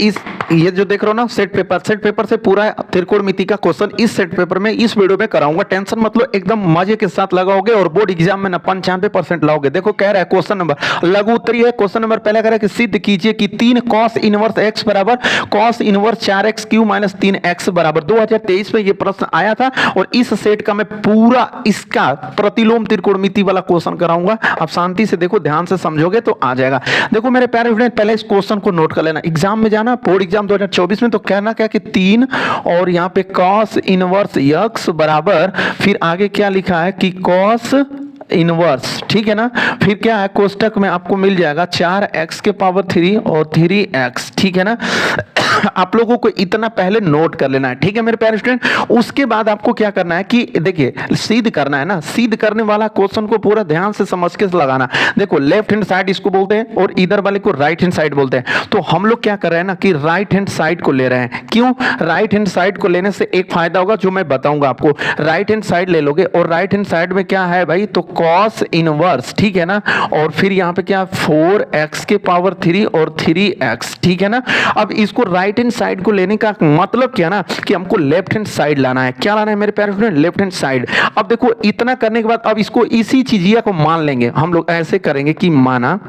इस ये जो देख रहे हो ना सेट पेपर से पूरा त्रिकोणमिति का क्वेश्चन इस सेट पेपर में इस वीडियो में कराऊंगा। टेंशन मतलब एकदम मजे के साथ लगाओगे और बोर्ड एग्जाम में ना 95% लाओगे। देखो कह रहा है क्वेश्चन नंबर लघु उत्तरीय है। क्वेश्चन नंबर पहला कह रहा है कि सिद्ध कीजिए कि 3 cos इनवर्स x बराबर cos inverse 4x Q minus 3x बराबर। 2023 में ये प्रश्न आया था और इस सेट का मैं पूरा इसका प्रतिलोम त्रिकोणमिति वाला क्वेश्चन कराऊंगा। आप शांति से देखो, ध्यान से समझोगे तो आ जाएगा। देखो मेरे प्यारे स्टूडेंट, पहले इस क्वेश्चन को नोट कर लेना। एग्जाम में जाना, बोर्ड एग्जाम 2024 में तो कहना क्या कि 3 और यहाँ पे cos इनवर्स x बराबर, फिर आगे क्या लिखा है कि cos इनवर्स, ठीक है ना। फिर क्या है कोष्टक में आपको मिल जाएगा 4x के पावर 3 और 3x, ठीक है ना। आप लोगों को इतना पहले नोट कर लेना है, ठीक है मेरे प्यारे स्टूडेंट। उसके बाद आपको क्या करना है कि देखिए सिद्ध करना है ना। सिद्ध करने वाला क्वेश्चन को पूरा ध्यान से समझ के लगाना। देखो लेफ्ट हैंड साइड इसको बोलते हैं और इधर वाले को राइट हैंड साइड बोलते हैं। तो हम लोग क्या कर रहे हैं ना कि राइट हैंड साइड को ले रहे हैं। क्यों? राइट हैंड साइड को लेने से एक फायदा होगा जो मैं बताऊंगा आपको। राइट हैंड साइड ले लोगे और राइट हैंड साइड में क्या है भाई, तो cos इनवर्स, ठीक है ना। और फिर यहाँ पे क्या 4x के पावर 3 और 3x, ठीक है ना। अब इसको राइट हैंड साइड को लेने का मतलब क्या ना कि हमको लेफ्ट हैंड साइड लाना है। क्या लाना है मेरे प्यारे स्टूडेंट? Left hand side. अब देखो इतना करने के बाद अब इसको इसी चीजिया को मान लेंगे। हम लोग ऐसे करेंगे कि माना,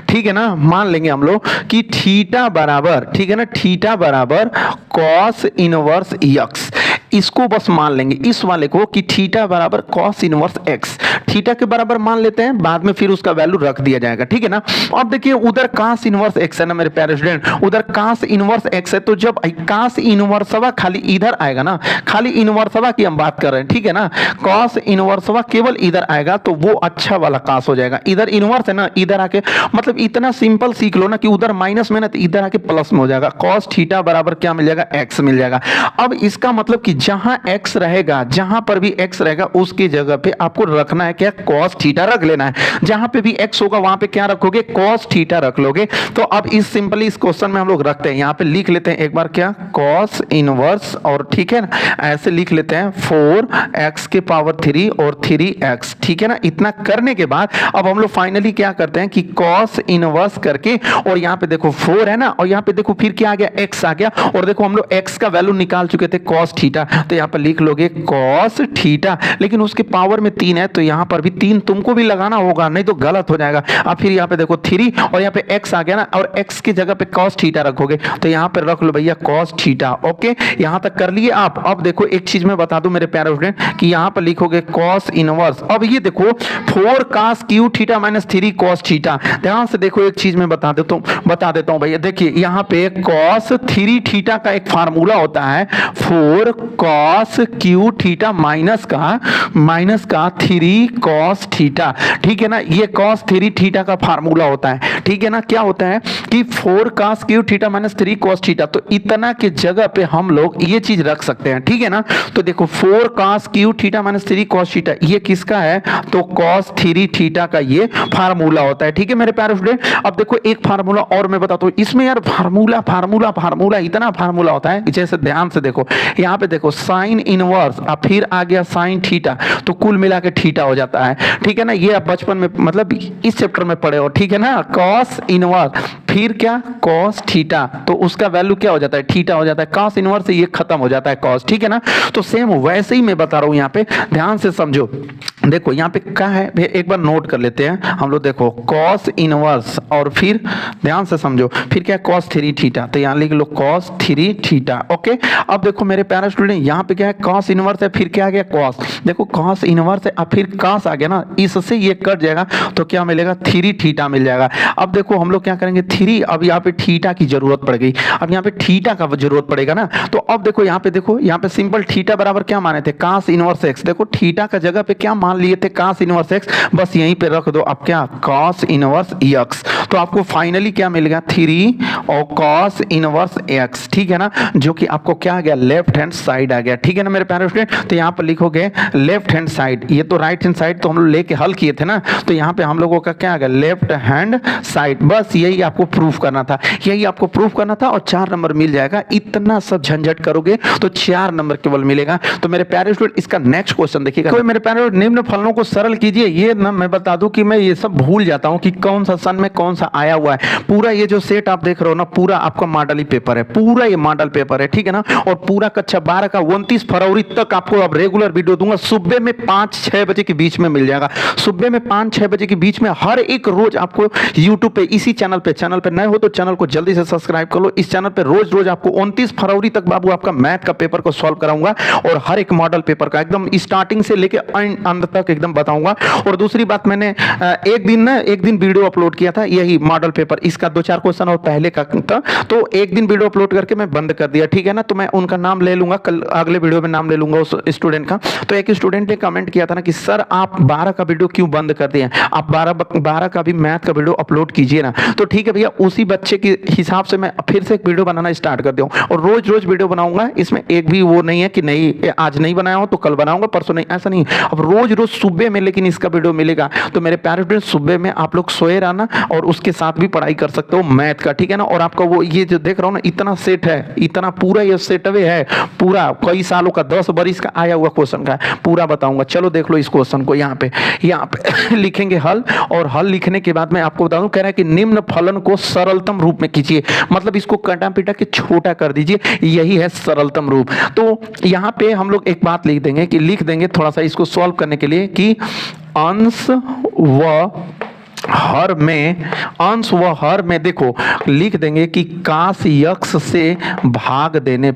ठीक है ना, मान लेंगे हम लोग कि थीटा बराबर, ठीक है ना, थीटा बराबर cos इनवर्स x। इसको बस मान लेंगे इस वाले को कि थीटा बराबर cos इनवर्स x। थीटा के बराबर मान लेते हैं, बाद में फिर उसका वैल्यू रख दिया जाएगा, ठीक है ना। अब देखिए उधर cos इनवर्स x है ना मेरे प्यारे स्टूडेंट, उधर cos इनवर्स x है। तो जब cos इनवर्सवा खाली इधर आएगा ना, खाली इनवर्सवा की हम बात कर रहे हैं, ठीक है ना। cos इनवर्सवा केवल इधर आएगा तो वो अच्छा वाला cos हो जाएगा। इधर इनवर्स है ना, इधर आके मतलब इतना सिंपल सीख लो ना कि उधर माइनस में ना तो इधर आके प्लस में हो जाएगा। cos थीटा बराबर क्या मिल जाएगा? x मिल जाएगा। अब इसका मतलब कि जहां x रहेगा, जहां पर भी x रहेगा उसकी जगह पे आपको रखना है क्या? cos थीटा रख लेना है। जहां पे भी x होगा वहां पे क्या रखोगे? cos थीटा रख लोगे। तो अब इस सिंपली इस क्वेश्चन में हम लोग रखते हैं, यहां पे लिख लेते हैं एक बार क्या cos इनवर्स, और ठीक है ना ऐसे लिख लेते हैं 4x के पावर 3 और 3x, ठीक है ना। इतना करने के बाद अब हम लोग फाइनली क्या करते हैं कि cos इनवर्स करके, और यहाँ पे देखो 4 है ना, और यहाँ पे देखो फिर क्या आ गया? x आ गया। और देखो हम लोग x का वैल्यू निकाल चुके थे cos थीटा, तो यहाँ पर लिख लोगे cos थीटा। लेकिन उसके पावर में 3 है तो यहाँ पर भी 3 तुमको भी लगाना होगा, नहीं तो गलत हो जाएगा। अब फिर यहाँ पे देखो 3 और यहाँ पे x आ गया ना, और x की जगह पे cos थीटा रखोगे तो यहाँ पे रख लो भैया cos थीटा। ओके, यहाँ तक कर लिए आप। अब देखो एक चीज मैं बता दूं मेरे प्यारे स्टूडेंट कि यहाँ पर लिखोगे cos इनवर्स। अब ये देखो 4 cos Q theta minus 3 cos theta. ध्यान से देखो एक चीज मैं बता देता हूँ भैया। देखिए यहाँ पे cos 3 थीटा का एक फार्मूला होता है 4 cos क्यू थीटा माइनस का 3 cos थीटा, ठीक है ना। ये cos 3 थीटा का फार्मूला होता है, ठीक है ना। क्या होता है कि 4 cos Q theta minus 3 cos theta. तो इतना के जगह पे हम लोग ये चीज रख सकते हैं, ठीक है ना। तो देखो 4 cos Q theta minus 3 cos theta ये किसका है? तो cos 3 थीटा का ये फार्मूला होता है, ठीक है मेरे प्यारे स्टूडेंट। अब देखो एक फार्मूला और मैं बताता हूँ इसमें यार, फार्मूला इतना फार्मूला होता है। जैसे ध्यान से देखो यहाँ पे देखो साइन इनवर्स, अब फिर आ गया साइन थीटा, तो कुल मिला के थीटा हो जाता है, ठीक है ना। ये आप बचपन में मतलब इस चैप्टर में पढ़े हो, ठीक है ना। cos इनवर्स फिर क्या cos थीटा, तो उसका वैल्यू क्या हो जाता है? थीटा हो जाता है। cos इनवर्स से ये खत्म हो जाता है cos, ठीक है ना। तो सेम वैसे ही मैं बता रहा हूँ, यहाँ पे ध्यान से समझो। देखो यहाँ पे क्या है एक बार नोट कर लेते हैं हम लोग। देखो cos इनवर्स और फिर ध्यान से समझो फिर क्या cos 3 थीटा, तो यहाँ लिख लो cos 3 थीटा। ओके, अब देखो मेरे प्यारे स्टूडेंट यहाँ पे क्या है cos इनवर्स है, फिर क्या आ गया cos। देखो cos इनवर्स है, अब फिर cos आ गया ना, इससे ये कट जाएगा तो क्या मिलेगा? 3 थीटा मिल जाएगा। अब देखो हम लोग क्या करेंगे 3, अब यहाँ पे थीटा की जरूरत पड़ गई। अब यहाँ पे थीटा का जरूरत पड़ेगा ना, तो अब देखो यहाँ पे सिंपल थीटा बराबर क्या माने थे? cos inverse x। देखो थीटा का जगह पे क्या मान लिए थे? cos इनवर्स x, बस यहीं पे रख दो। अब क्या cos इनवर्स x, तो आपको फाइनली क्या मिलेगा? 3 और cos इनवर्स x, ठीक है ना, जो कि आपको क्या आ गया? लेफ्ट हैंड साइड आ गया, ठीक है ना मेरे प्यारे स्टूडेंट। तो यहाँ पर लिखोगे लेफ्ट हैंड साइड, ये तो राइट हैंड साइड तो हम लोग लेके हल किए थे ना, तो यहाँ पे हम लोगों का क्या आ गया? Left hand side. बस यही आपको प्रूफ करना था, और 4 नंबर मिल जाएगा। इतना सब झंझट करोगे तो 4 नंबर केवल मिलेगा। तो मेरे प्यारे स्टूडेंट इसका नेक्स्ट क्वेश्चन देखिएगा। कोई मेरे प्यारे निम्न फलनों को सरल कीजिए। ये ना मैं बता दूं कि मैं ये सब भूल जाता हूं कि कौन सा सन में कौन सा आया हुआ है। पूरा ये जो सेट आप देख रहे हो ना, पूरा आपका मॉडल ही पेपर है, पूरा ये मॉडल पेपर है, ठीक है ना। और पूरा कक्षा 12 का 29 फरवरी तक आपको अब रेगुलर वीडियो दूंगा। सुबह में 5-6 बजे के बीच में मिल जाएगा। सुबह में 5-6 बजे के बीच में हर एक रोज आपको यूट्यूब पे, इसी चैनल पे नए हो तो चैनल को जल्दी से सब्सक्राइब कर लो। इस चैनल पे रोज रोज आपको 29 फरवरी तक बाबू आपका मैथ का पेपर को सॉल्व कराऊंगा और हर एक मॉडल पेपर का एकदम स्टार्टिंग से लेके अंत तक एकदम बताऊंगा। और दूसरी बात, मैंने एक दिन वीडियो अपलोड किया था, यही मॉडल पेपर, इसका 2-4 क्वेश्चन और पहले का था, तो एक दिन वीडियो अपलोड करके मैं बंद कर दिया, ठीक है ना। तो मैं उनका नाम ले लूंगा, कल अगले वीडियो में नाम ले लूंगा उस स्टूडेंट का। तो एक स्टूडेंट ने कमेंट किया था ना कि सर आप 12 का वीडियो क्यों बंद कर दिए, आप 12 का भी मैथ का वीडियो अपलोड कीजिए ना। तो ठीक है भैया, उसी बच्चे के हिसाब से मैं फिर से एक वीडियो बनाना स्टार्ट कर दिया और रोज रोज वीडियो बनाऊंगा। इसमें एक भी वो नहीं है कि नहीं आज नहीं बनाया हो तो कल बनाऊंगा, परसों नहीं, ऐसा नहीं। अब रोज रोज सुबह में लेकिन इसका वीडियो मिलेगा। तो मेरे प्यारे स्टूडेंट, सुबह में आप लोग सोए रहना और उसके साथ भी पढ़ाई कर सकते हो मैथ का, ठीक है ना। और आपका वो ये जो देख रहा हूं ना, इतना सेट है, इतना पूरा ये सेट है, पूरा कई सालों का, 10 बरिस का आया हुआ क्वेश्चन का पूरा बताऊंगा। चलो देख लो इस क्वेश्चन को। यहाँ पे लिखेंगे हल, और हल लिखने के बाद मैं आपको बता दूं, कह रहा है कि निम्न फलन को सरलतम रूप में कीजिए, मतलब इसको कटा पिटा के छोटा कर दीजिए, यही है सरलतम रूप। तो यहाँ पे हम लोग एक बात लिख देंगे थोड़ा सा इसको सॉल्व करने के लिए कि अंश व हर में देखो लिख देंगे कि काश यक्ष से भाग देने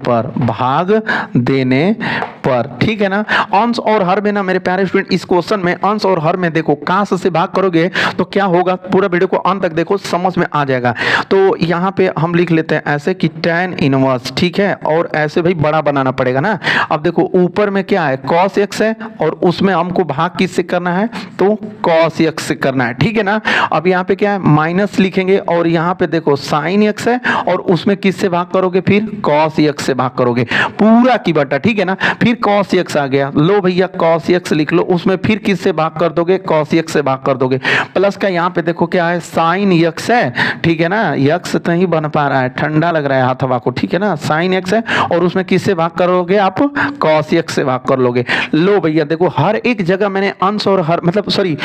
पर, ठीक है ना। अंश और हर में ना मेरे प्यारे स्टूडेंट, इस क्वेश्चन में अंश और हर में देखो काश से भाग करोगे तो क्या होगा, पूरा वीडियो को अंत तक देखो, समझ में आ जाएगा। तो यहाँ पे हम लिख लेते हैं ऐसे कि tan इनवर्स, ठीक है, और ऐसे भाई बड़ा बनाना पड़ेगा ना। अब देखो ऊपर में क्या है, cos x है, और उसमें हमको भाग किससे करना है, तो cos x से करना है, ठीक है ना। अब यहाँ पे क्या है, माइनस लिखेंगे, और यहाँ पे देखो sin x है, और उसमें किससे भाग करोगे, फिर cos x से भाग करोगे, पूरा की बटा, ठीक है ना। फिर cos x आ गया, लो भैया cos x लिख लो, उसमें फिर किससे भाग कर दोगे, cos x से भाग कर दोगे। प्लस का यहाँ पे देखो क्या है, sin x है, ठीक है ना, x तो नहीं बन पा रहा है, ठंडा लग रहा है हाथ हवा को, ठीक है ना, sin x है, और उसमें किससे भाग करोगे आप, cos x से भाग कर लोगे। लो भैया देखो हर एक जगह मैंने अंश और हर, मतलब सॉरी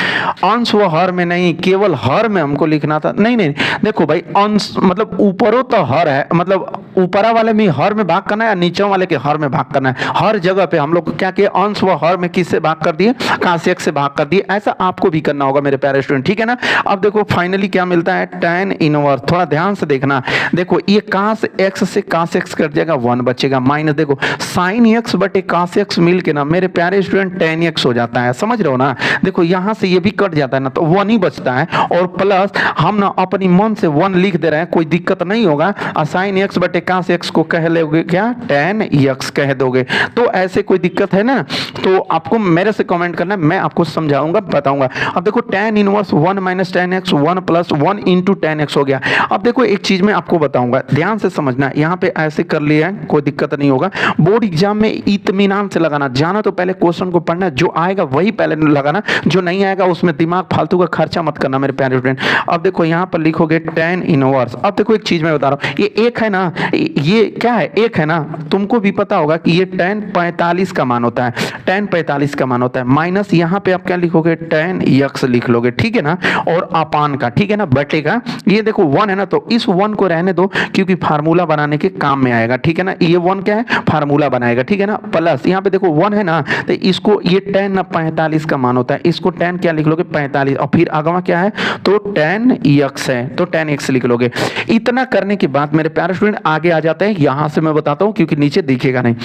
अंश व हर में नहीं, केवल हर में हमको लिखना था। नहीं देखो भाई, अंश मतलब ऊपरों तो हर है, मतलब ऊपरा वाले में हर में भाग करना है, नीचे वाले के हर में भाग करना है। हर जगह पे हम लोग क्या किए, अंश व हर में किससे भाग कर दिए, cos x से भाग कर दिए। ऐसा आपको भी करना होगा मेरे प्यारे स्टूडेंट, ठीक है ना। अब देखो फाइनली क्या मिलता है, tan इनवर्स, थोड़ा ध्यान से देखना। देखो ये cos x से cos x कट जाएगा, 1 बचेगा, माइनस देखो sin x बटे cos x मिल के ना मेरे प्यारे स्टूडेंट tan x हो जाता है, समझ रहे हो ना। देखो यहाँ से ये भी कट जाता है ना, तो 1 ही बचता है, और प्लस हम ना अपनी मन से 1 लिख दे रहे हैं, कोई दिक्कत नहीं होगा। sin x बटे cos x को कह लोगे क्या, tan x कह दोगे। तो ऐसे कोई दिक्कत है ना, तो आपको मेरे से कमेंट करना, मैं आपको समझाऊंगा, बताऊंगा। अब देखो tan inverse 1 minus tan x 1 plus 1 into tan x हो गया। अब देखो एक चीज मैं आपको बताऊंगा, ध्यान से समझना, यहाँ पे ऐसे कर लिया है, कोई दिक्कत नहीं होगा। बोर्ड एग्जाम में इत्मीनान से लगाना, जाना तो पहले क्वेश्चन को पढ़ना, जो आएगा वही पहले लगाना, जो नहीं आएगा उसमें दिमाग फालतू का खर्चा मत करना मेरे प्यारे स्टूडेंट। अब देखो यहाँ पर लिखोगे tan इनवर्स। अब देखो एक चीज मैं बता रहा हूँ, ये एक है ना, ये क्या है, एक है ना, तुमको भी पता होगा कि ये tan 45 का मान होता है, tan 45 का मान होता है, माइनस यहाँ पे आप क्या लिखोगे, tan x लिख लोगे, ठीक है ना, और अपान का, ठीक है ना, बटेगा। ये देखो 1 है ना, तो इस 1 को रहने दो, क्योंकि फार्मूला बनाने के काम में आएगा, ठीक है ना। ये 1 क्या है, फार्मूला बनाएगा, ठीक है ना। प्लस यहाँ पे देखो 1 है ना, तो इसको ये tan ना 45 का मान होता है, इसको tan क्या लिख लोगे, 45, और फिर अगवा क्या है, तो tan x है, तो tan x लिख लोगे। इतना करने के बाद मेरे प्यारे स्टूडेंट आगे आ जाते हैं, यहां से मैं बताता हूं क्योंकि नीचे दिखेगा नहीं।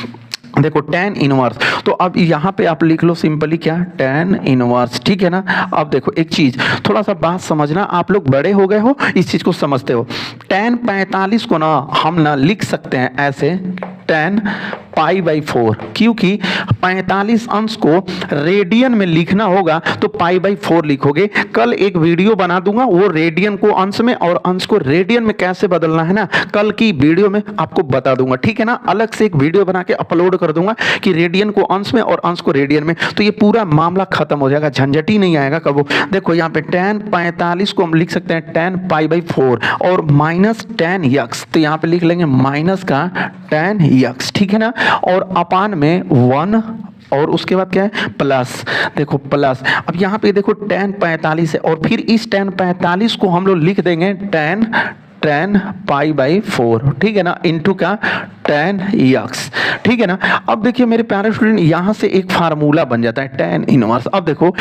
देखो tan इनवर्स, तो अब यहाँ पे आप लिख लो सिंपली क्या, tan इनवर्स, ठीक है ना। अब देखो एक चीज, थोड़ा सा बात समझना, आप लोग बड़े हो गए हो, इस चीज को समझते हो। tan 45 को ना हम ना लिख सकते हैं ऐसे, tan π/4, क्योंकि 45 अंश को रेडियन में लिखना होगा तो π/4 लिखोगे। कल एक वीडियो बना दूंगा, वो रेडियन को अंश में और अंश को रेडियन में कैसे बदलना है ना, कल की वीडियो में आपको बता दूंगा, ठीक है ना। अलग से एक वीडियो बना के अपलोड कर दूंगा कि रेडियन को अंश में और अंश को रेडियन में, तो ये पूरा मामला खत्म हो जाएगा, झंझट ही नहीं आएगा कब। देखो यहाँ पे tan 45 को हम लिख सकते हैं tan π/4 और माइनस tan x, तो यहाँ पे लिख लेंगे माइनस का tan x, ठीक है ना, और अपान में 1 और उसके बाद क्या है प्लस, देखो प्लस। अब यहाँ पे देखो tan 45 है और फिर इस tan 45 को हम लोग लिख देंगे tan पाई बाई 4, ठीक है ना, इंटू का tan x, ठीक है ना। अब देखिए मेरे प्यारे स्टूडेंट, यहाँ से एक फार्मूला बन जाता है tan इनवर्स। अब देखो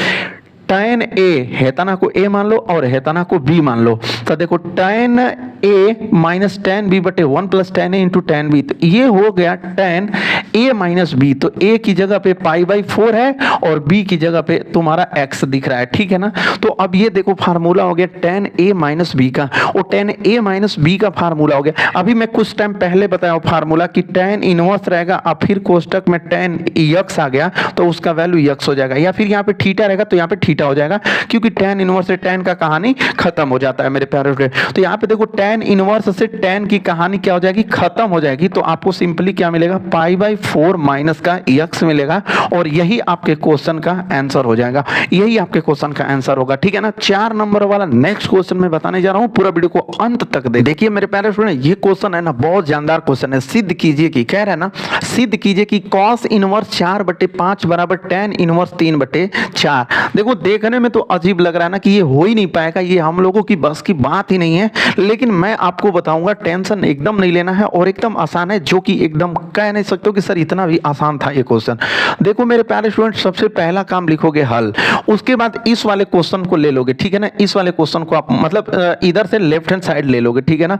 tan a हेताना को a मान लो और हेताना को b मान लो, तो देखो tan a minus tan b बटे 1 plus tan a into tan b, तो ये हो गया tan a माइनस b। तो a की जगह पे पाई बाई 4 है और b की जगह पे तुम्हारा x दिख रहा है, ठीक है ना। तो अब ये देखो फार्मूला हो गया tan a माइनस b का, और tan a माइनस b का फार्मूला हो गया। अभी मैं कुछ टाइम पहले बताया फार्मूला कि tan इनवर्स रहेगा, अब फिर कोष्टक में tan x आ गया तो उसका वैल्यू x हो जाएगा, या फिर यहाँ पे थीटा रहेगा तो यहाँ पे थीटा हो जाएगा, क्योंकि tan इनवर्स से tan का कहानी खत्म हो जाता है मेरे प्यारे स्टूडेंट। तो यहाँ पे देखो tan इनवर्स से tan की कहानी क्या हो जाएगी, खत्म हो जाएगी। तो आपको सिंपली क्या मिलेगा, पाई बाई 4 माइनस का x मिलेगा, और यही आपके क्वेश्चन का आंसर हो जाएगा, यही आपके क्वेश्चन का आंसर होगा, ठीक है ना। 4 नंबर वाला नेक्स्ट क्वेश्चन मैं बताने जा रहा हूँ, पूरा वीडियो को अंत तक देखिए मेरे प्यारे स्टूडेंट। ये क्वेश्चन है ना बहुत जानदार क्वेश्चन है। सिद्ध कीजिए कि, कह रहा है ना, सिद्ध कीजिए कि cos इनवर्स 4/5 बराबर tan इनवर्स 3/4। देखो देखने में तो अजीब लग रहा है ना कि ये हो ही नहीं पाएगा, ये हम लोगों की बस की बात ही नहीं है, लेकिन मैं आपको बताऊंगा, टेंशन एकदम नहीं लेना है और एकदम आसान है, जो कि एकदम कह नहीं सकते हो कि सर इतना भी आसान था ये क्वेश्चन। देखो मेरे प्यारे स्टूडेंट, सबसे पहला काम लिखोगे हल, उसके बाद इस वाले क्वेश्चन को ले लोगे, ठीक है ना। इस वाले क्वेश्चन को आप मतलब इधर से लेफ्ट हैंड साइड ले लोगे, ठीक है ना।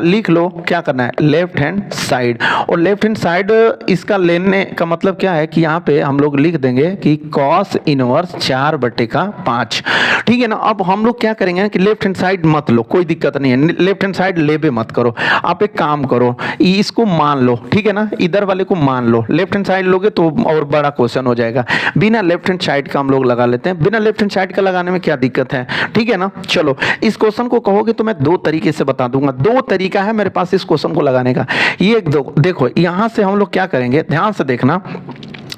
लिख लो क्या करना है, लेफ्ट हैंड साइड, और लेफ्ट हैंड साइड इसका लेने का मतलब क्या है कि यहाँ पे हम लोग लिख देंगे कि cos इनवर्स 4/5, ठीक है ना। अब हम लोग क्या करेंगे कि लेफ्ट हैंड साइड मत लो, कोई दिक्कत नहीं है, लेफ्ट हैंड साइड लेबे मत करो। आप एक काम करो, इसको मान लो, ठीक है ना, इधर वाले को मान लो। लेफ्ट हैंड साइड लोगे तो और बड़ा क्वेश्चन हो जाएगा। बिना लेफ्ट हैंड साइड का हम लोग लगा लेते हैं, बिना लेफ्ट हैंड साइड का लगाने में क्या दिक्कत है, ठीक है ना। चलो इस क्वेश्चन को कहोगे तो मैं 2 तरीके से बता दूंगा, 2 तरीका है मेरे पास इस क्वेश्चन को लगाने का। ये देखो यहां से हम लोग क्या करेंगे, ध्यान से देखना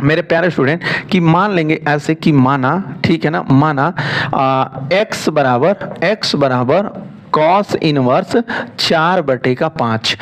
मेरे प्यारे स्टूडेंट, कि मान लेंगे ऐसे कि माना, ठीक है ना, माना x बराबर cos इनवर्स 4/5,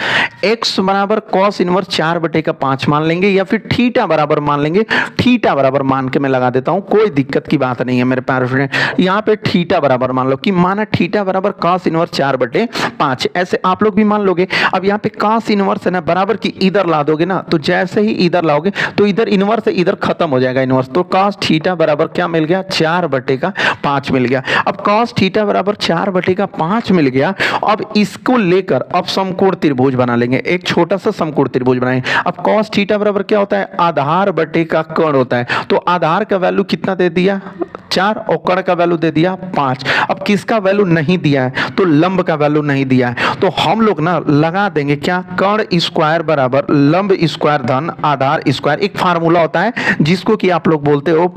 x बराबर cos इनवर्स 4/5 मान लेंगे, या फिर थीटा बराबर मान लेंगे। थीटा बराबर मान के मैं लगा देता हूं, कोई दिक्कत की बात नहीं है मेरे प्यारे स्टूडेंट। यहाँ पे थीटा बराबर मान लो कि माना थीटा बराबर cos इनवर्स 4/5, ऐसे आप लोग भी मान लोगे। अब यहाँ पे cos इनवर्स है ना, बराबर की इधर ला दोगे ना, तो जैसे ही इधर लाओगे तो इधर इनवर्स से इधर खत्म हो जाएगा इनवर्स, तो cos थीटा बराबर क्या मिल गया, 4/5 मिल गया। अब cos थीटा बराबर 4/5 मिल गया। अब इसको लेकर अब समकोण त्रिभुज बना लेंगे, एक छोटा सा समकोण त्रिभुज बनाएंगे। अब cos थीटा बराबर क्या होता है, आधार बटे का कर्ण होता है। तो आधार का वैल्यू कितना दे दिया, 4, और कर्ण का वैल्यू दे दिया 5। अब किसका वैल्यू नहीं दिया है, तो लंब का वैल्यू नहीं दिया है, तो हम लोग ना लगा देंगे क्या, कर्ण स्क्वायर बराबर लंब स्क्वायर धन आधार स्क्वायर। एक फार्मूला होता है जिसको कि आप लोग बोलते हो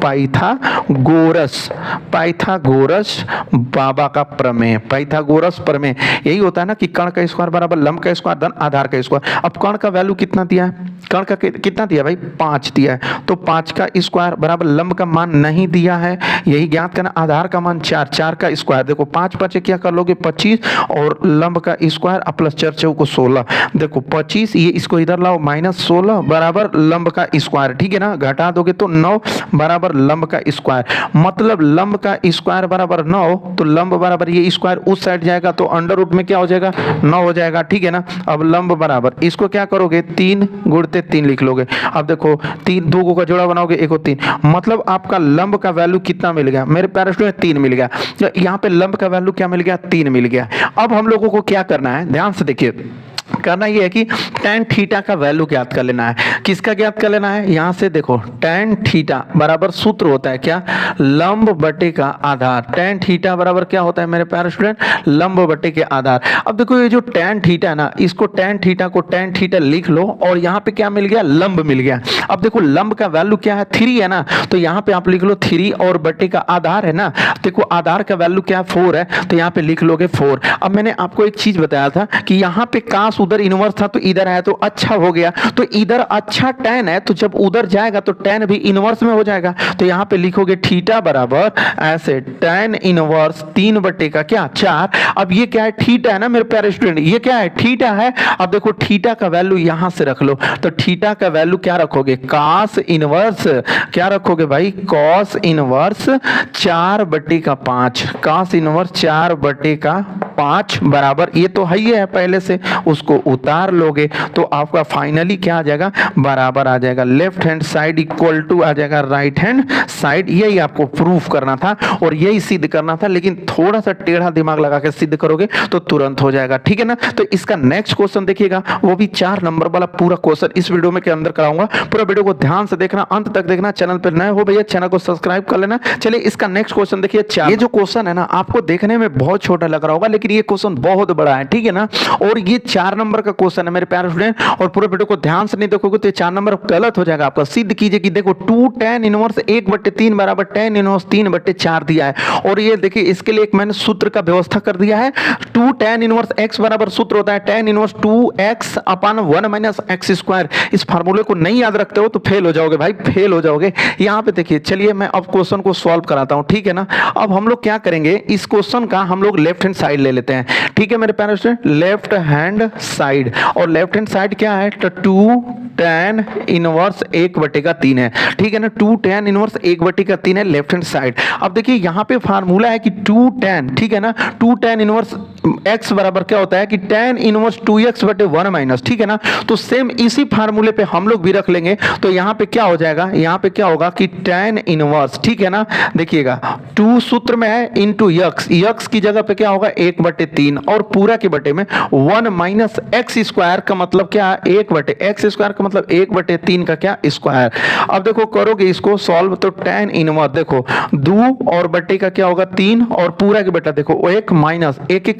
पाइथागोरस बाबा का प्रमेय, पाइथागोरस प्रमेय। यही होता है ना कि कर्ण का स्क्वायर बराबर लंब का स्क्वायर धन आधार का स्क्वायर। अब कर्ण का वैल्यू कितना दिया है, कर्ण का कितना दिया भाई, 5 दिया है, तो 5 का स्क्वायर बराबर लंब का मान नहीं दिया है, यही ज्ञात करना। आधार का मान 4, 4 का स्क्वायर, देखो 5 5 क्या कर लोगे 25, और लंब का स्क्वायर प्लस 4 चौको 16, देखो 25, ये इसको इधर लाओ -16 बराबर लंब का स्क्वायर, ठीक है ना। घटा दोगे तो 9 बराबर लंब का स्क्वायर, मतलब लंब का स्क्वायर बराबर 9, तो लंब बराबर ये स्क्वायर उस साइड जाएगा तो अंडर रूट में क्या हो जाएगा, 9 हो जाएगा, ठीक है ना। अब लंब बराबर इसको क्या करोगे, 3 गुणते 3 लिख लोगे। अब देखो 3 2 का जोड़ा बनाओगे, 1 और 3, मतलब आपका लंब का वैल्यू कितना मिल गया मेरे प्यारे स्टूडेंट, 3 मिल गया। यहाँ पे लंब का वैल्यू क्या मिल गया, 3 मिल गया। अब हम लोगों को क्या करना है, ध्यान से देखिए, करना ये है कि tan थीटा का वैल्यू ज्ञात कर लेना है। किसका ज्ञात कर लेना है, यहां से देखो tan थीटा बराबर सूत्र होता है क्या, लंब बटे का आधार। tan थीटा बराबर क्या होता है मेरे प्यारे स्टूडेंट, लंब बटे के आधार। अब देखो ये जो tan थीटा है ना, इसको tan थीटा को tan थीटा लिख लो, और यहाँ पे क्या मिल गया, लंब मिल गया। अब देखो लंब का वैल्यू क्या है, 3 है ना, तो यहाँ पे आप लिख लो 3, और बटे का आधार है ना, देखो आधार का वैल्यू क्या है, 4 है, तो यहाँ पे लिख लोगे 4। अब मैंने आपको एक चीज बताया था कि यहाँ पे काश उधर इनवर्स था तो इधर आया तो अच्छा हो गया, तो इधर अच्छा tan है तो जब उधर जाएगा तो tan भी इनवर्स में हो जाएगा, तो यहाँ पे लिखोगे थीटा बराबर ऐसे tan इनवर्स 3 का क्या 4। अब ये क्या है, थीटा है ना मेरे प्यारे स्टूडेंट, ये क्या है थीटा है। अब देखो थीटा का वैल्यू यहां से रख लो, तो थीटा का वैल्यू क्या रखोगे, cos इनवर्स, क्या रखोगे भाई cos इनवर्स 4/5, cos इनवर्स 4/5 बराबर, ये तो है ही है पहले से, उसको उतार लोगे तो आपका फाइनली क्या आ जाएगा, बराबर आ जाएगा, left hand side equal to आ जाएगा राइट हैंड साइड। यही आपको प्रूफ करना था और यही सिद्ध करना था, लेकिन थोड़ा सा टेढ़ा दिमाग लगा के सिद्ध करोगे तो तुरंत हो जाएगा, ठीक है ना। तो इसका नेक्स्ट क्वेश्चन देखिएगा, वो भी 4 नंबर वाला पूरा क्वेश्चन इस वीडियो में के अंदर कराऊंगा। पूरा वीडियो को ध्यान से देखना, अंत तक देखना। चैनल पर नए हो भैया चैनल को सब्सक्राइब कर लेना। चलिए इसका नेक्स्ट क्वेश्चन देखिए। ये जो क्वेश्चन है ना आपको देखने में बहुत छोटा लग रहा होगा, लेकिन ये क्वेश्चन बहुत बड़ा है, ठीक है ना। और ये 4 नंबर का क्वेश्चन है मेरे प्यारे स्टूडेंट, और पूरे वीडियो को ध्यान से नहीं देखोगे तो 4 नंबर गलत हो जाएगा आपका। सिद्ध कीजिए कि देखो 2 tan इनवर्स 1/3 बराबर tan इनवर्स 3/4 दिया है, और ये देखिए इसके लिए एक मैंने सूत्र का व्यवस्था कर दिया है। 2 tan इनवर्स x बराबर सूत्र होता है tan इनवर्स 2x अपन 1 - x²। इस फार्मूले को नहीं याद रखते हो तो फेल हो जाओगे भाई, फेल हो जाओगे। यहाँ पे देखिए, चलिए मैं अब क्वेश्चन को सॉल्व कराता हूँ, ठीक है ना। अब हम लोग क्या करेंगे, इस क्वेश्चन का हम लोग लेफ्ट हैंड साइड ले लेते हैं, ठीक है मेरे प्यारे स्टूडेंट, लेफ्ट हैंड साइड। और लेफ्ट हैंड साइड क्या है, तो 2 tan इनवर्स 1/3 है, ठीक है ना। 2 tan इनवर्स 1/3 है लेफ्ट हैंड साइड। अब देखिए यहाँ पे फार्मूला है कि 2 tan, ठीक है ना, 2 tan इनवर्स x बराबर क्या होता है कि tan इनवर्स 2x/1 ठीक है ना। तो सेम इसी फार्मूले पे हम लोग भी रख लेंगे, तो यहाँ पे क्या हो जाएगा, यहाँ पे क्या होगा कि tan इनवर्स, ठीक है ना, देखिएगा 2 सूत्र में है इंटू x की जगह पे क्या होगा 1/3, और पूरा के बटे में 1 - x² का मतलब क्या है 1/x² का मतलब 1/3 का क्या स्क्वायर। अब देखो करोगे इसको सॉल्व तो tan इनवर्स देखो 2 और बटे का क्या होगा 3, और पूरा के बटा देखो 1 माइनस 1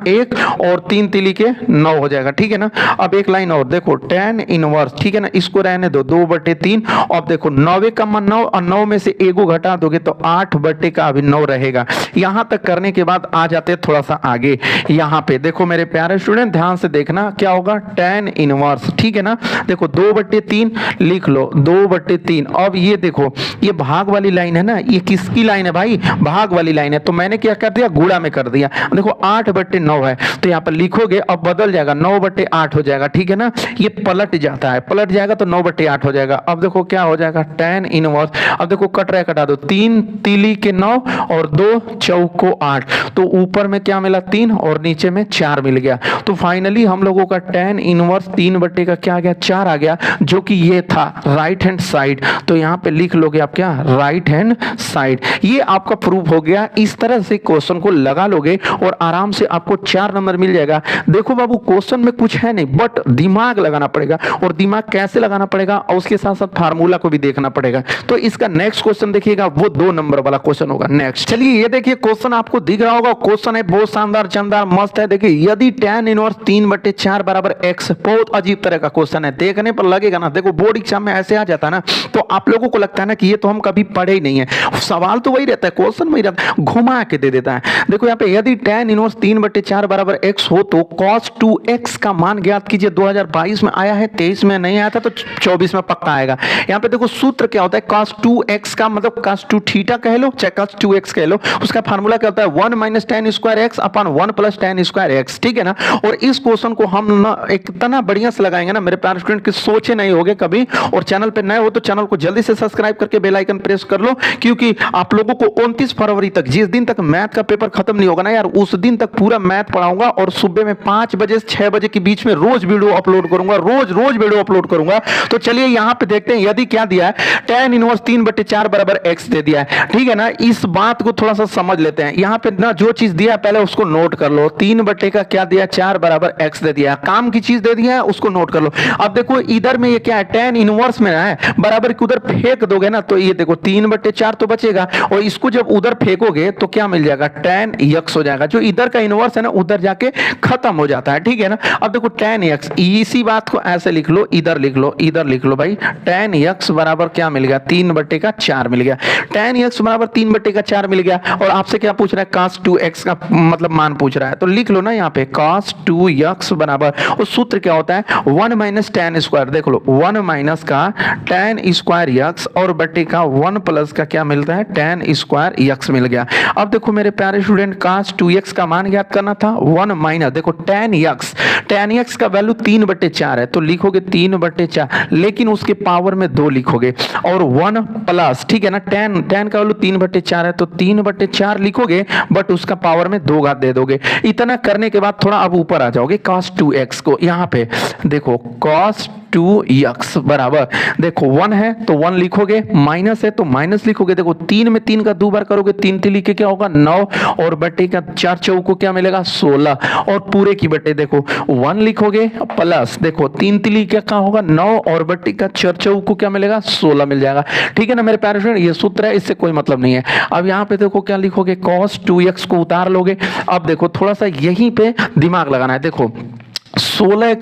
1 और 3 तिली के 9 हो जाएगा, ठीक है ना। अब एक लाइन और देखो tan इनवर्स, ठीक है ना, इसको रहने दो 2/3। अब देखो 9 9 और 9 में से 1 घटा दोगे तो 8/9 रहेगा। यहां तक करने के बाद आ जाते हैं थोड़ा सा आगे, यहाँ पे देखो मेरे प्यारे स्टूडेंट ध्यान से देखना क्या होगा tan इनवर्स, ठीक है ना। देखो 2/3 लिख लो 2/3। अब ये देखो ये भाग वाली लाइन है ना, ये किसकी लाइन है भाई, भाग वाली लाइन है, तो मैंने क्या कर दिया गुणा में कर दिया। देखो 8/9 है तो यहाँ पर लिखोगे अब बदल जाएगा 9/8 हो जाएगा, ठीक है ना। ये पलट जाता है, पलट जाएगा तो 9/8 हो जाएगा। अब देखो क्या हो जाएगा tan इनवर्स, अब देखो कट रहा है कटा दो, 3 तिली के 9 और 2 चौको 8, तो ऊपर में क्या मिला 3 और नीचे में 4 मिल गया। तो फाइनली हम लोगों का tan इनवर्स 3 का क्या आ गया 4 आ गया, जो कि ये था राइट हैंड साइड। तो यहाँ पे लिख लोगे आप क्या राइट हैंड साइड। ये आपका प्रूफ हो गया। इस तरह से क्वेश्चन को लगा लोगे और आराम से आपको 4 नंबर मिल जाएगा। देखो बाबू क्वेश्चन में कुछ है नहीं, बट दिमाग लगाना पड़ेगा, और दिमाग कैसे लगाना पड़ेगा और उसके साथ साथ फार्मूला को भी देखना पड़ेगा। तो इसका नेक्स्ट क्वेश्चन देखिएगा, वो 2 नंबर वाला क्वेश्चन होगा नेक्स्ट। चलिए ये देखिए क्वेश्चन आपको दिख रहा होगा, क्वेश्चन है बहुत शानदार शानदार मस्त है। देखिए यदि tan इनवर्स 3/4 बराबर x, बहुत अजीब तरह का क्वेश्चन है, देखने पर लगेगा ना, देखो बोर्ड एग्जाम में ऐसे आ जाता है ना तो आप लोगों को लगता है ना कि ये तो हम कभी पढ़े ही नहीं है। सवाल तो वही रहता है, क्वेश्चन वही रहता है, घुमा के दे देता है। देखो यहाँ पे यदि tan इनवर्स 3/4 बराबर x हो तो cos 2x का मान ज्ञात कीजिए। 2022 में आया है, 23 में नहीं आया था, तो 24 में पक्का आएगा। यहाँ पे देखो सूत्र क्या होता है, cos 2x का मतलब cos 2 थीटा कह लो चाहे cos 2x कह लो, उसका फार्मूला क्या होता है 1 - tan² अपन 1 + tan², ठीक है ना। और इस क्वेश्चन को हम ना इतना बढ़िया से लगाएंगे ना मेरे प्यारे स्टूडेंट कि सोचे नहीं होगे कभी। और चैनल पे नए हो तो चैनल को जल्दी से सब्सक्राइब करके बेल आइकन प्रेस कर लो, क्योंकि आप लोगों को 29 फरवरी तक, जिस दिन तक मैथ का पेपर खत्म नहीं होगा ना यार, उस दिन तक पूरा मैथ पढ़ाऊंगा। और सुबह में 5 बजे से 6 बजे के बीच में रोज वीडियो अपलोड करूंगा, रोज वीडियो अपलोड करूंगा। तो चलिए यहाँ पे देखते हैं, यदि क्या दिया है tan इनवर्स 3/4 बराबर x दे दिया है, ठीक है ना। इस बात को थोड़ा सा समझ लेते हैं। यहाँ पे ना जो चीज दिया है पहले उसको नोट कर लो। 3 का क्या दिया 4 बराबर x दे दिया, काम की चीज दे दिया है उसको नोट कर लो। अब देखो इधर में ये क्या है tan इनवर्स में है, बराबर की उधर फेंक दोगे ना तो ये देखो 3/4 तो बचेगा, और इसको जब उधर फेंकोगे तो क्या मिल जाएगा tan x हो जाएगा। जो इधर का इनवर्स है ना उधर जाके खत्म हो जाता है, ठीक है ना। अब देखो tan x, इसी बात को ऐसे लिख लो, इधर लिख लो, इधर लिख लो भाई, tan x बराबर क्या मिल गया 3/4 मिल गया। tan x बराबर 3/4 मिल गया, और आपसे क्या पूछ रहा है cos 2x का मतलब मान पूछ रहा है, तो लिख लो ना यहाँ पे cos 2x बराबर, और सूत्र क्या होता है 1 - tan²। पर देख लो 1 माइनस का tan स्क्वायर यक्स और बटे का 1 प्लस का क्या मिलता है tan स्क्वायर यक्स मिल गया। अब देखो मेरे प्यारे स्टूडेंट cos 2x का मान ज्ञात करना था 1 माइनस देखो tan x का वैल्यू 3/4 है तो लिखोगे 3/4 लेकिन उसके पावर में 2 लिखोगे और 1 प्लस ठीक है ना tan का वैल्यू 3/4 है तो 3/4 लिखोगे बट उसका पावर में 2 घात दे दोगे। इतना करने के बाद थोड़ा अब ऊपर आ जाओगे cos 2x को यहाँ पे देखो cos 2x बराबर देखो 1 है तो 1 लिखोगे, माइनस है तो माइनस लिखोगे। देखो 3 में 3 का 2 बार करोगे 3 3 लिखे क्या होगा 9 और बटे का 4 चौक को क्या मिलेगा 16 और पूरे की बटे देखो 1 लिखोगे प्लस देखो 3 3 लिखे क्या होगा 9 और बटे का 4 चौक को क्या मिलेगा 16 मिल जाएगा। ठीक है ना मेरे प्यारे फ्रेंड, ये सूत्र है, इससे कोई मतलब नहीं है। अब यहाँ पे देखो क्या लिखोगे cos 2x को उतार लोगे। अब देखो थोड़ा सा यहीं पे दिमाग लगाना है। देखो 16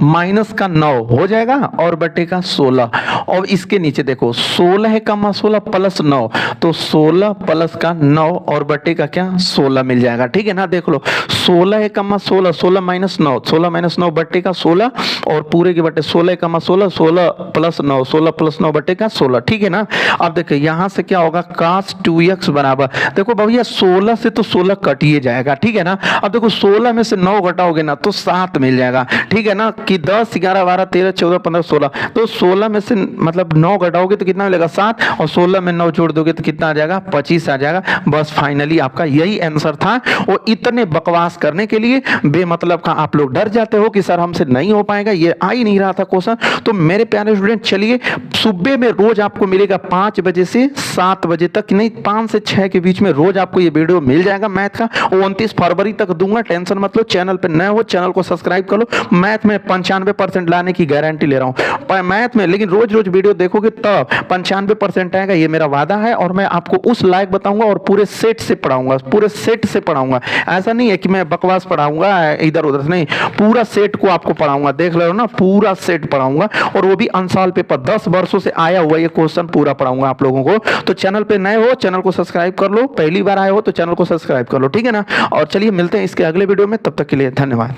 माइनस का 9 हो जाएगा और बटे का 16 और इसके नीचे देखो 16 प्लस 9 तो 16 प्लस का 9 और बटे का क्या 16 मिल जाएगा। ठीक है ना, देख लो 16 माइनस 9 16 माइनस 9 बटे का 16 और पूरे के बटे 16 प्लस 9 बटे का 16। ठीक है ना। अब देखो यहां से क्या होगा cos 2x बराबर देखो भैया 16 से तो 16 कटिए जाएगा। ठीक है ना। अब देखो 16 में से 9 घटाओगे ना तो 7 मिल जाएगा। ठीक है ना कि 10 11 12 13 14 15 16 तो 16 में से मतलब 9 घटाओगे तो कितना मिलेगा 7 और 16 में 9 जोड़ दोगे तो कितना आ जाएगा 25 आ जाएगा। बस फाइनली आपका यही आंसर था। और इतने बकवास करने के लिए बेमतलब का आप लोग डर जाते हो कि सर हमसे नहीं हो पाएगा, ये आ ही नहीं रहा था क्वेश्चन। तो मेरे प्यारे स्टूडेंट चलिए सुबह में रोज आपको मिलेगा 5 बजे से 7 बजे तक, नहीं 5 से 6 के बीच में रोज आपको ये वीडियो मिल जाएगा मैथ का। 29 फरवरी तक दूंगा, टेंशन मत लो। चैनल पे नए हो चैनल को सब्सक्राइब कर लो। मैथ में 95% लाने की गारंटी ले रहा हूं मैथ में, लेकिन रोज रोज वीडियो देखोगे तब 95% आएगा, ये मेरा वादा है। और मैं आपको उस लायक बताऊंगा और पूरे सेट से पढ़ाऊंगा, ऐसा नहीं है कि मैं बकवास पढ़ाऊंगा इधर उधर, नहीं पूरा सेट को आपको पढ़ाऊंगा। देख लो ना पूरा सेट पढ़ाऊंगा और वो भी अनसॉल्व पेपर 10 वर्षों से आया हुआ ये क्वेश्चन पूरा पढ़ाऊंगा आप लोगों को। तो चैनल पे नए हो चैनल को सब्सक्राइब कर लो, पहली बार आए हो तो चैनल को सब्सक्राइब कर लो। ठीक है ना। और चलिए मिलते हैं इसके अगले वीडियो में, तब तक के लिए धन्यवाद।